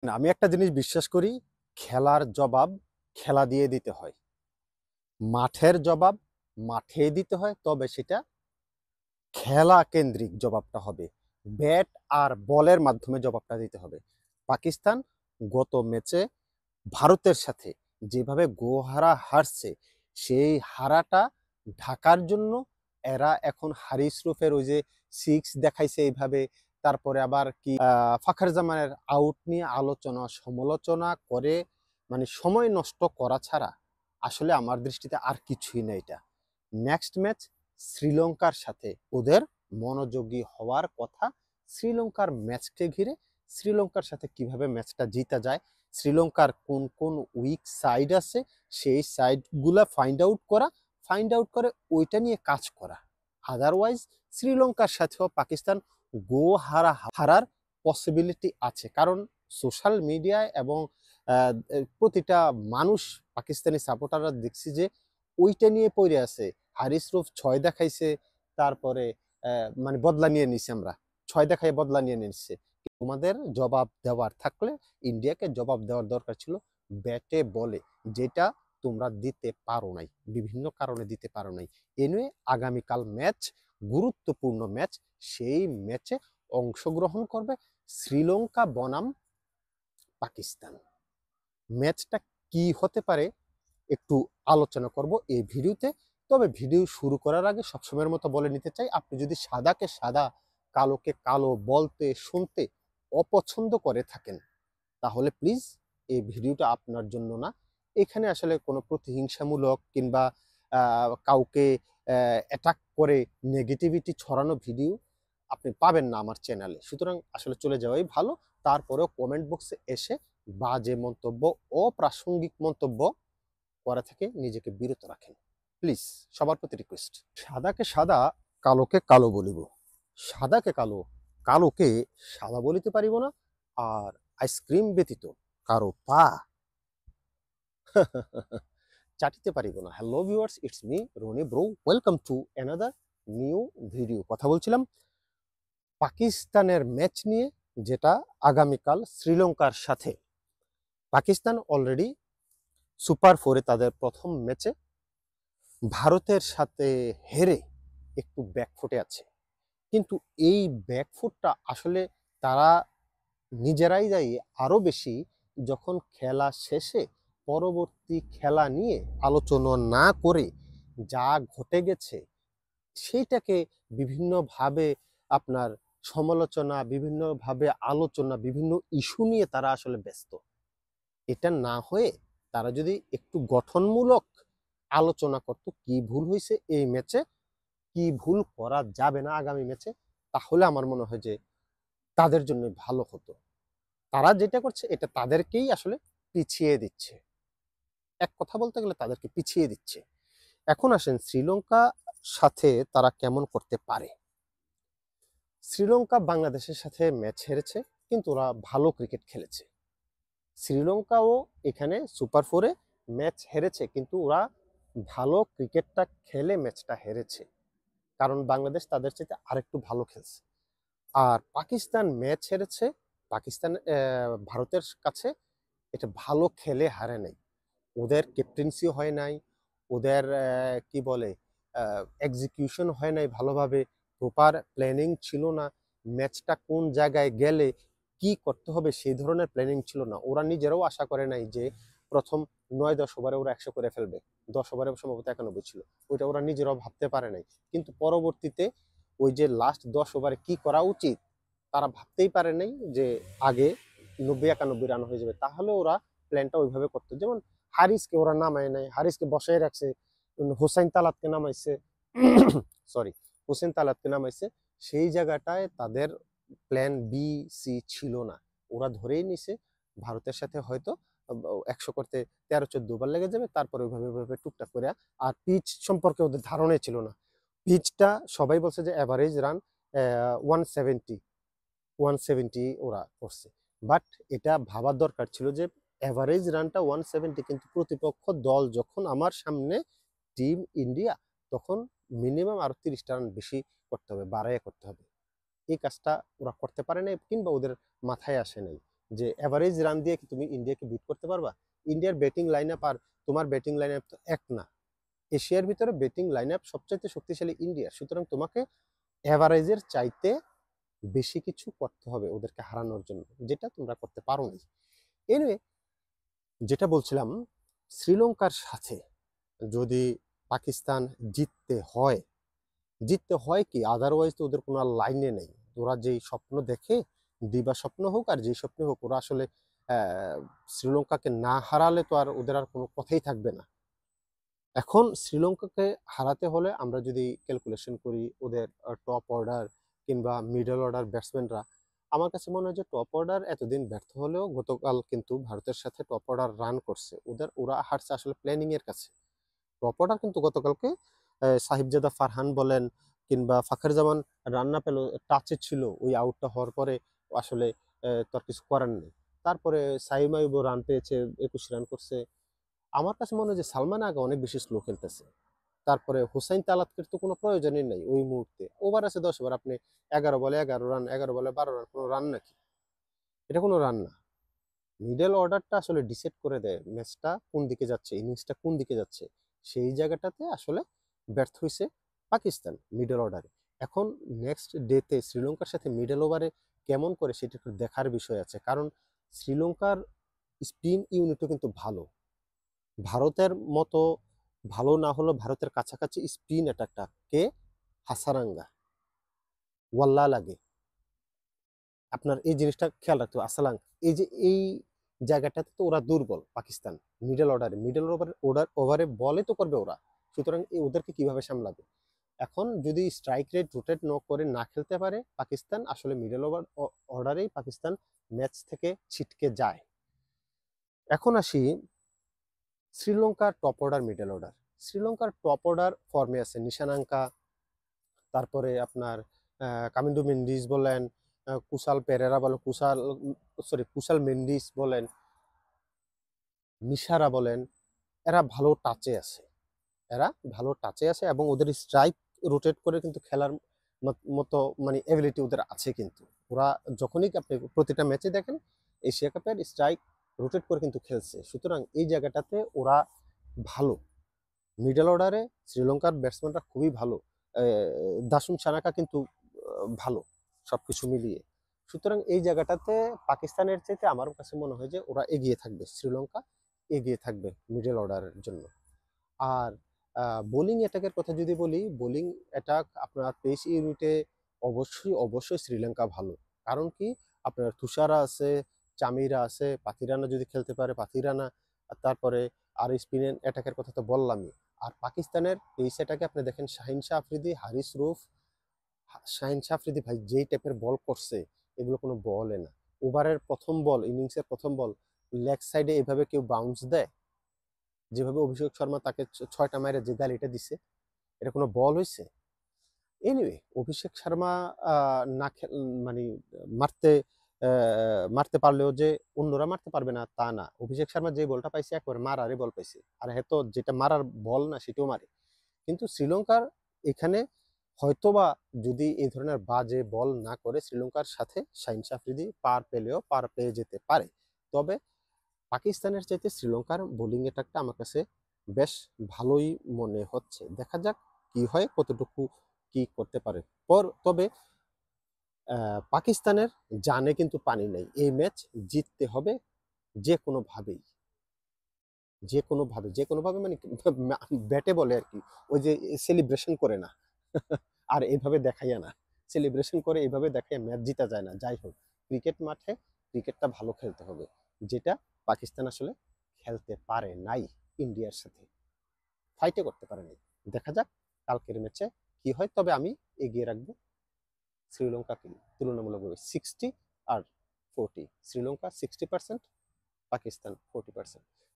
আমি একটা জিনিস বিশ্বাস করি, খেলার জবাব খেলা দিয়ে দিতে হয়। মাঠের জবাব মাঠে দিতে হয়, তবে সেটা খেলা কেন্দ্রিক জবাবটা হবে। ব্যাট আর বলের মাধ্যমে জবাবটা দিতে হবে। পাকিস্তান গত ম্যাচে ভারতের সাথে যেভাবে গোহারা হারছে, সেই হারাটা ঢাকার জন্য এরা এখন হারিস রুফের ওই যে সিক্স দেখাইছে এইভাবে, তারপরে আবার কি ফাখার জামানের আউট নিয়ে আলোচনা সমালোচনা করে, মানে সময় নষ্ট করা ছাড়া আসলে আমার দৃষ্টিতে আর কিছুই না। এটা নেক্সট ম্যাচ শ্রীলঙ্কার সাথে ওদের মনোযোগী হওয়ার কথা। শ্রীলঙ্কার ম্যাচকে ঘিরে শ্রীলঙ্কার সাথে কিভাবে ম্যাচটা জিতা যায়, শ্রীলঙ্কার কোন কোন উইক সাইড আছে, সেই সাইডগুলা ফাইন্ড আউট করে ওইটা নিয়ে কাজ করা। আদারওয়াইজ শ্রীলঙ্কার সাথেও পাকিস্তান হারার পসিবিলিটি আছে, কারণ সোশ্যাল মিডিয়ায় এবং প্রতিটা মানুষ পাকিস্তানি সাপোর্টাররা দেখছি যে ওইটা নিয়ে পড়ে আছে। হারিস রুফ 6 দেখাইছে, তারপরে মানে বদলা নিয়ে নিছে, আমরা 6 দেখাই বদলা নিয়ে নিচ্ছে। তোমাদের জবাব দেওয়ার থাকলে ইন্ডিয়াকে জবাব দেওয়ার দরকার ছিল ব্যাটে বলে, যেটা তোমরা দিতে পারো নাই, বিভিন্ন কারণে দিতে পারো নাই। এনে আগামীকাল ম্যাচ, গুরুত্বপূর্ণ ম্যাচ, সেই ম্যাচে অংশগ্রহণ করবে শ্রীলঙ্কা বনাম পাকিস্তান। ম্যাচটা কি হতে পারে একটু আলোচনা করব এই ভিডিওতে। তবে ভিডিও শুরু করার আগে সবসময়ের মতো বলে নিতে চাই, আপনি যদি সাদাকে সাদা কালোকে কালো বলতে শুনতে অপছন্দ করে থাকেন, তাহলে প্লিজ এই ভিডিওটা আপনার জন্য না। এখানে আসলে কোনো প্রতিহিংসামূলক কিংবা কাউকে অ্যাটাক করে নেগেটিভিটি ছড়ানো ভিডিও আপনি পাবেন না আমার চ্যানেলে। সুতরাং আসলে চলে যাওয়াই ভালো। তারপরেও কমেন্ট বক্সে এসে বাজে মন্তব্য, অপ্রাসঙ্গিক মন্তব্য করা থেকে নিজেকে বিরত রাখেন প্লিজ, সবার প্রতি রিকোয়েস্ট। সাদাকে সাদা কালোকে কালো বলিব, সাদাকে কালো কালোকে সাদা বলিতে পারিব না, আর আইসক্রিম ব্যতীত কারো পা চাটিতে পারিব না। Hello viewers, it's me Roni bro, welcome to another new video. কথা বলছিলাম পাকিস্তানের ম্যাচ নিয়ে, যেটা আগামীকাল শ্রীলঙ্কার সাথে। পাকিস্তান অলরেডি সুপার ফোরে তাদের প্রথম ম্যাচে ভারতের সাথে হেরে একটু ব্যাকফুটে আছে, কিন্তু এই ব্যাকফুটটা আসলে তারা নিজেরাই দায়ী। আরও বেশি যখন খেলা শেষে পরবর্তী খেলা নিয়ে আলোচনা না করে যা ঘটে গেছে সেইটাকে বিভিন্নভাবে আপনার সমালোচনা, বিভিন্নভাবে আলোচনা, বিভিন্ন ইস্যু নিয়ে তারা আসলে ব্যস্ত। এটা না হয়ে তারা যদি একটু গঠনমূলক আলোচনা করত, কি ভুল হয়েছে এই ম্যাচে, কি ভুল করা যাবে না আগামী ম্যাচে, তাহলে আমার মনে হয় যে তাদের জন্য ভালো হতো। তারা যেটা করছে এটা তাদেরকেই আসলে পিছিয়ে দিচ্ছে, এক কথা বলতে গেলে তাদেরকে পিছিয়ে দিচ্ছে। এখন আসেন শ্রীলঙ্কা সাথে তারা কেমন করতে পারে। শ্রীলঙ্কা বাংলাদেশের সাথে ম্যাচ হেরেছে, কিন্তু ওরা ভালো ক্রিকেট খেলেছে। শ্রীলঙ্কাও এখানে সুপার ফোরে ম্যাচ হেরেছে, কিন্তু ওরা ভালো ক্রিকেটটা খেলে ম্যাচটা হেরেছে, কারণ বাংলাদেশ তাদের চাইতে আরেকটু ভালো খেলছে। আর পাকিস্তান ম্যাচ হেরেছে, পাকিস্তান ভারতের কাছে এটা ভালো খেলে হারে নাই। ওদের ক্যাপ্টেন্সিও হয় নাই, ওদের কি বলে এক্সিকিউশন হয় নাই ভালোভাবে, প্রপার প্ল্যানিং ছিল না, ম্যাচটা কোন জায়গায় গেলে কি করতে হবে সেই ধরনের প্ল্যানিং ছিল না। ওরা নিজেরাও আশা করে নাই যে প্রথম 9-10 ওভারে ওরা 100 করে ফেলবে, 10 ওভারে সম্ভবত 91 ছিল, ওইটা ওরা নিজেরাও ভাবতে পারে নাই। কিন্তু পরবর্তীতে ওই যে লাস্ট 10 ওভারে কি করা উচিত তারা ভাবতেই পারে নাই যে আগে 90-91 রান হয়ে যাবে, তাহলে ওরা প্ল্যানটা ওইভাবে করতো। যেমন হারিসকে ওরা নামায় নাই, হারিসকে বসাই রাখছে, হোসাইন তালাতকে নামাইছে, সরি হোসেন তালাতকে নামাইছে, সেই জায়গাটায় তাদের প্ল্যান বি সি ছিল না। ওরা ধরেই নিছে ভারতের সাথে হয়তো 100 করতে 13-14 ওভার লেগে যাবে, তারপরে ওইভাবে টুকটাক করে। আর পিচ সম্পর্কে ওদের ধারণাই ছিল না। পিচটা সবাই বলছে যে অ্যাভারেজ রান 170 ওরা করছে, বাট এটা ভাবার দরকার ছিল যে অ্যাভারেজ রানটা 170, কিন্তু প্রতিপক্ষ দল যখন আমার সামনে টিম ইন্ডিয়া, তখন মিনিমাম আরো 30টা রান বেশি করতে হবে, বাড়াইয়া করতে হবে। এই কাজটা ওরা করতে পারে নাই, কিংবা ওদের মাথায় আসে নাই। যে এভারেজ রান দিয়ে কি তুমি ইন্ডিয়াকে বিট করতে পারবা? ইন্ডিয়ার ব্যাটিং লাইন আপ আর তোমার ব্যাটিং লাইন আপ তো এক না। এশিয়ার ভিতরে ব্যাটিং লাইন আপ সবচাইতে শক্তিশালী ইন্ডিয়া, সুতরাং তোমাকে এভারেজের চাইতে বেশি কিছু করতে হবে ওদেরকে হারানোর জন্য, যেটা তোমরা করতে পারো না। এনিওয়ে, যেটা বলছিলাম, শ্রীলঙ্কার সাথে যদি পাকিস্তান জিততে হয় কি, আদারওয়াইজ তো ওদের কোনো আর লাইনে নেই। ওরা যেই স্বপ্ন দেখে, দিবা স্বপ্ন হোক আর যেই স্বপ্ন হোক, ওরা আসলে শ্রীলঙ্কাকে না হারালে তো আর ওদের আর কোনো কথাই থাকবে না। এখন শ্রীলঙ্কাকে হারাতে হলে আমরা যদি ক্যালকুলেশন করি ওদের টপ অর্ডার কিংবা মিডল অর্ডার ব্যাটসম্যানরা, আমার কাছে মনে হয় যে টপ অর্ডার এতদিন ব্যর্থ হলেও গতকাল কিন্তু ভারতের সাথে টপ অর্ডার রান করছে। ওরা হারছে আসলে প্ল্যানিং এর কাছে। টপ অর্ডার কিন্তু গতকালকে সাহিবজাদা ফারহান বলেন কিংবা ফাখর জামান রান না পেল, টাচে ছিল, ওই আউটটা হওয়ার পরে আসলে তার কিছু করার নেই। তারপরে সাইম আইয়ুবও রান পেয়েছে, 21 রান করছে। আমার কাছে মনে হয় যে সালমান আগা অনেক বেশি স্লো খেলতেছে। তারপরে হুসাইন তালাতকের তো কোনো প্রয়োজনই নেই ওই মুহূর্তে। ওভার আছে 10 ওভার, আপনি 11 বলে 11 রান, 11 বলে 12 রান, কোনো রান নাকি? এটা কোনো রান না। মিডল অর্ডারটা আসলে ডিসাইড করে দেয় ম্যাচটা কোন দিকে যাচ্ছে, ইনিংসটা কোন দিকে যাচ্ছে। সেই জায়গাটাতে আসলে ব্যর্থ হয়েছে পাকিস্তান মিডল অর্ডারে। এখন নেক্সট ডেতে শ্রীলঙ্কার সাথে মিডল ওভারে কেমন করে সেটা একটু দেখার বিষয় আছে, কারণ শ্রীলঙ্কার স্পিন ইউনিটও কিন্তু ভালো। ভারতের মতো ভালো না হলেও ভারতের কাছাকাছি স্পিন অ্যাটাকটা কে, হাসারাঙ্গা, ওয়াল্লা লাগে। আপনার এই জিনিসটা খেয়াল রাখতে হবে। আসালাং, এই যে এই জায়গাটাতে তো ওরা দুর্বল পাকিস্তান মিডল ওভারে বলে তো করবে ওরা, সুতরাং ওদেরকে কিভাবে সামলাবে? এখন যদি স্ট্রাইক রেট রোটেট করে না খেলতে পারে পাকিস্তান, আসলে মিডল অর্ডারেই পাকিস্তান ম্যাচ থেকে ছিটকে যায়। এখন আসি শ্রীলঙ্কার টপ অর্ডার মিডল অর্ডার। শ্রীলঙ্কার টপ অর্ডার ফর্মে আছে নিশানাঙ্কা, তারপরে আপনার কামিন্ডু মেন্ডিস বলেন, কুশাল পেরেরা বলেন, কুশাল মেন্ডিস বলেন, নিশারা বলেন, এরা ভালো টাচে আছে। এবং ওদের স্ট্রাইক রোটেট করে কিন্তু খেলার মতো মানে এবিলিটি ওদের আছে। কিন্তু ওরা যখনই আপনি প্রতিটা ম্যাচে দেখেন এশিয়া কাপের স্ট্রাইক রোটেট করে কিন্তু খেলছে, সুতরাং এই জায়গাটাতে ওরা ভালো। মিডল অর্ডারে শ্রীলঙ্কার ব্যাটসম্যানরা খুবই ভালো। দাসুন সানাকা কিন্তু ভালো সবকিছু মিলিয়ে। সুতরাং এই জায়গাটাতে পাকিস্তানের চাইতে আমার কাছে মনে হয় যে ওরা এগিয়ে থাকবে, শ্রীলঙ্কা এগিয়ে থাকবে মিডল অর্ডারের জন্য। আর বোলিং অ্যাটাকের কথা যদি বলি, বোলিং অ্যাটাক আপনার পেস ইউনিটে অবশ্যই শ্রীলঙ্কা ভালো। কারণ কি, আপনার তুষারা আছে, চামিরা আছে, পাথিরানা যদি খেলতে পারে পাথিরানা, তারপরে আর স্পিন অ্যাটাকের কথা তো বললামই। আর পাকিস্তানের পেস অ্যাটাকে আপনি দেখেন শাহিন শাহ আফ্রিদি, হারিস রুফ। শাহিন শাহ আফ্রিদি ভাই যেই টাইপের বল করছে, এগুলো কোনো বলে না। ওভারের প্রথম বল, ইনিংসের প্রথম বল লেগ সাইডে এভাবে কেউ বাউন্স দেয়? যেভাবে অভিষেক শর্মা তাকে 6টা মাইরে যে গালিটা দিছে, এটা কোনো বল হয়েছে? এনিওয়ে, অভিষেক শর্মা না মানে মারতে মারতে পারলেও যে অন্যরা মারতে পারবে না তা না। অভিষেক শর্মা যে বলটা পাইছে একবারে মারারই বল পাইছে, আর হয়তো যেটা মারার বল না সেটাও মারে। কিন্তু শ্রীলঙ্কার এখানে হয়তোবা যদি এই ধরনের বাজে বল না করে শ্রীলঙ্কার সাথে শাহিন শাহ আফ্রিদি পার পেয়ে যেতে পারে। তবে পাকিস্তানের চাইতে শ্রীলঙ্কার বোলিং অ্যাটাকটা আমার কাছে বেশ ভালোই মনে হচ্ছে। দেখা যাক কি হয়, কতটুকু কি করতে পারে। তবে পাকিস্তানের জানে কিন্তু পানি নেই, এই ম্যাচ জিততে হবে যে কোনোভাবেই, যে কোনোভাবে মানে ব্যাটে বলে আর কি, ওই যে সেলিব্রেশন করে না আর এইভাবে দেখাইয়া না, সেলিব্রেশন করে এইভাবে দেখাইয়া ম্যাচ জিতা যায় না। যাই হোক, ক্রিকেট মাঠে ক্রিকেটটা ভালো খেলতে হবে, যেটা পাকিস্তান আসলে খেলতে পারে নাই ইন্ডিয়ার সাথে, ফাইটে করতে পারে নাই। দেখা যাক কালকের ম্যাচে কি হয়। তবে আমি এগিয়ে রাখবো শ্রীলঙ্কাকে তুলনামূলকভাবে 60 আর 40, শ্রীলঙ্কা 60%, পাকিস্তান 40%।